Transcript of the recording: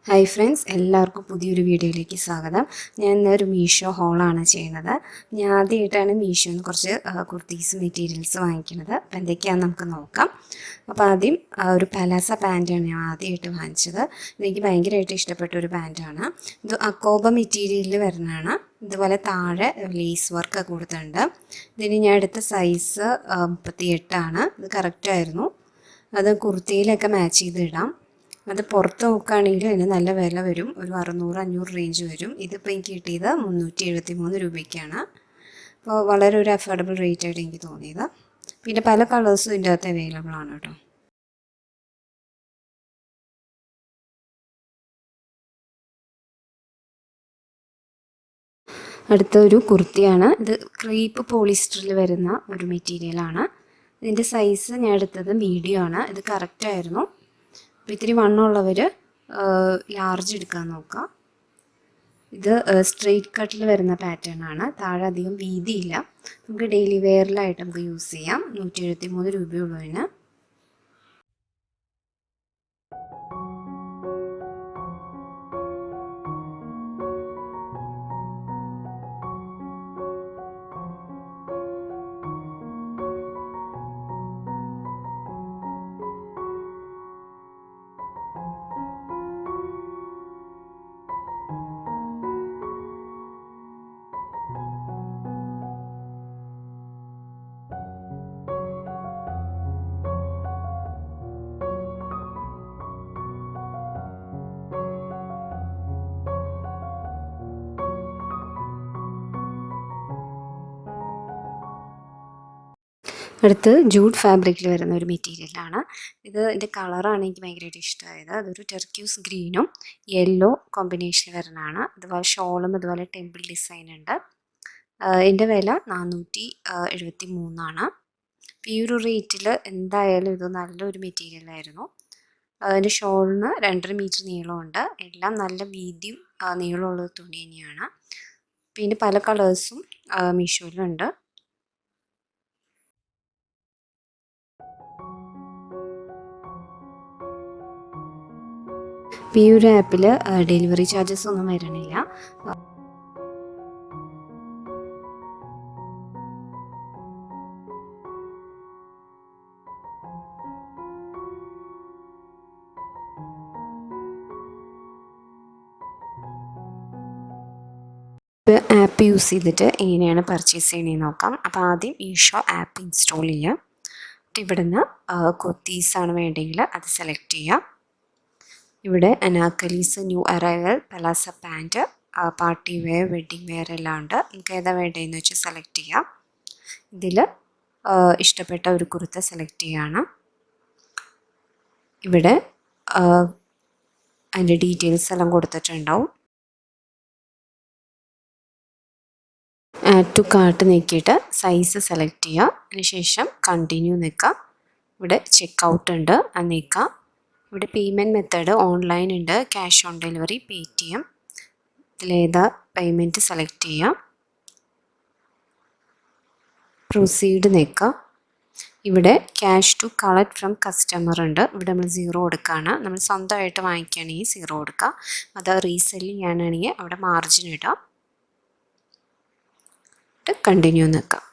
Hi friends, എല്ലാവർക്കും പുതിയൊരു വീഡിയോയിലേക്ക് സ്വാഗതം. ഞാൻ ഇന്നൊരു മീഷോ ഹോളാണ് ചെയ്യുന്നത്. ഞാൻ ആദ്യമായിട്ടാണ് മീഷോന്ന് കുറച്ച് കുർത്തീസ് മെറ്റീരിയൽസ് വാങ്ങിക്കുന്നത്. അപ്പോൾ എന്തൊക്കെയാണെന്ന് നമുക്ക് നോക്കാം. അപ്പോൾ ആദ്യം ഒരു പലാസ പാൻറ്റാണ് ഞാൻ ആദ്യമായിട്ട് വാങ്ങിച്ചത്. എനിക്ക് ഭയങ്കരമായിട്ട് ഇഷ്ടപ്പെട്ട ഒരു പാൻറ്റാണ്. ഇത് അക്കോബ മെറ്റീരിയലിൽ വരുന്നതാണ്. ഇതുപോലെ താഴെ ലേസ് വർക്ക് കൊടുത്തിട്ടുണ്ട്. ഇതിന് ഞാൻ എടുത്ത സൈസ് 38 ഇത് കറക്റ്റായിരുന്നു. അത് കുർത്തിയിലൊക്കെ മാച്ച് ചെയ്ത് ഇടാം. അത് പുറത്ത് നോക്കുകയാണെങ്കിൽ അതിന് നല്ല വില വരും, ഒരു 600-500 റേഞ്ച് വരും. ഇതിപ്പോൾ എനിക്ക് കിട്ടിയത് 373 രൂപയ്ക്കാണ്. അപ്പോൾ വളരെ ഒരു അഫോർഡബിൾ റേറ്റ് ആയിട്ട് എനിക്ക് തോന്നിയത്. പിന്നെ പല കളേഴ്സും ഇതിൻ്റെ അകത്ത് അവൈലബിൾ ആണ് കേട്ടോ. അടുത്ത ഒരു കുർത്തിയാണ്. ഇത് ക്രീപ്പ് പോളിസ്റ്ററിൽ വരുന്ന ഒരു മെറ്റീരിയലാണ്. ഇതിൻ്റെ സൈസ് ഞാൻ എടുത്തത് മീഡിയം ആണ്. ഇത് കറക്റ്റായിരുന്നു. അപ്പോൾ ഇത്തിരി വണ്ണമുള്ളവർ ലാർജ് എടുക്കാൻ നോക്കുക. ഇത് സ്ട്രെയിറ്റ് കട്ടിൽ വരുന്ന പാറ്റേൺ ആണ്. താഴെ അധികം വീതിയില്ല. നമുക്ക് ഡെയിലി വെയറിലായിട്ട് നമുക്ക് യൂസ് ചെയ്യാം. 173 രൂപയുള്ളതിന്. അടുത്ത് ജൂട്ട് ഫാബ്രിക്കിൽ വരുന്ന ഒരു മെറ്റീരിയലാണ്. ഇതിൻ്റെ കളറാണ് എനിക്ക് ഭയങ്കരമായിട്ട് ഇഷ്ടമായത്. അതൊരു ടെർക്യൂസ് ഗ്രീനും യെല്ലോ കോമ്പിനേഷനിൽ വരുന്നതാണ്. അതുപോലെ ഷോളും അതുപോലെ ടെമ്പിൾ ഡിസൈൻ ഉണ്ട്. ഇതിൻ്റെ വില 473. ഈ ഒരു റേറ്റിൽ എന്തായാലും ഇത് നല്ലൊരു മെറ്റീരിയലായിരുന്നു. അതിൻ്റെ ഷോളിന് 2.5 മീറ്റർ നീളമുണ്ട്. എല്ലാം നല്ല വീതിയും നീളമുള്ള തുണി തന്നെയാണ്. പിന്നെ പല കളേഴ്സും മീഷോയിലുണ്ട്. ഈ ഒരു ആപ്പിൽ ഡെലിവറി ചാർജസ് ഒന്നും വരണില്ല. ആപ്പ് യൂസ് ചെയ്തിട്ട് എങ്ങനെയാണ് പർച്ചേസ് ചെയ്യണമെന്ന് നോക്കാം. അപ്പോൾ ആദ്യം മീഷോ ആപ്പ് ഇൻസ്റ്റാൾ ചെയ്യുക. ഇവിടെ നിന്ന് കുർത്തീസാണ് വേണ്ടെങ്കിൽ അത് സെലക്ട് ചെയ്യുക. ഇവിടെ anarkalis, new arrival, palazzo pant, party wear, wedding wear എല്ലാം ഉണ്ട്. നമുക്ക് ഏതാ വേണ്ടതെന്ന് വെച്ച് സെലക്ട് ചെയ്യാം. ഇതിൽ ഇഷ്ടപ്പെട്ട ഒരു കുർത്ത സെലക്ട് ചെയ്യുകയാണ്. ഇവിടെ അതിൻ്റെ ഡീറ്റെയിൽസ് എല്ലാം കൊടുത്തിട്ടുണ്ടാവും. ആഡ് ടു കാർട്ട് നീക്കിയിട്ട് സൈസ് സെലക്ട് ചെയ്യുക. അതിനുശേഷം കണ്ടിന്യൂ നിൽക്കുക. ഇവിടെ ചെക്ക് ഉണ്ട്, അത് നീക്കുക. ഇവിടെ പേയ്മെൻറ്റ് മെത്തേഡ് ഓൺലൈൻ ഉണ്ട്, ക്യാഷ് ഓൺ ഡെലിവറി, പേടിഎം. ഇതിലേതാ പേയ്മെൻറ്റ് സെലക്ട് ചെയ്യാം. പ്രൊസീഡ് നിൽക്കുക. ഇവിടെ cash to collect from customer ഉണ്ട്. ഇവിടെ നമ്മൾ 0 കൊടുക്കുകയാണ്. നമ്മൾ സ്വന്തമായിട്ട് വാങ്ങിക്കുകയാണെങ്കിൽ 0 കൊടുക്കുക. അത് റീസെല്ലിങ് ചെയ്യാനാണെങ്കിൽ അവിടെ മാർജിൻ ഇടാം. കണ്ടിന്യൂ നിൽക്കാം.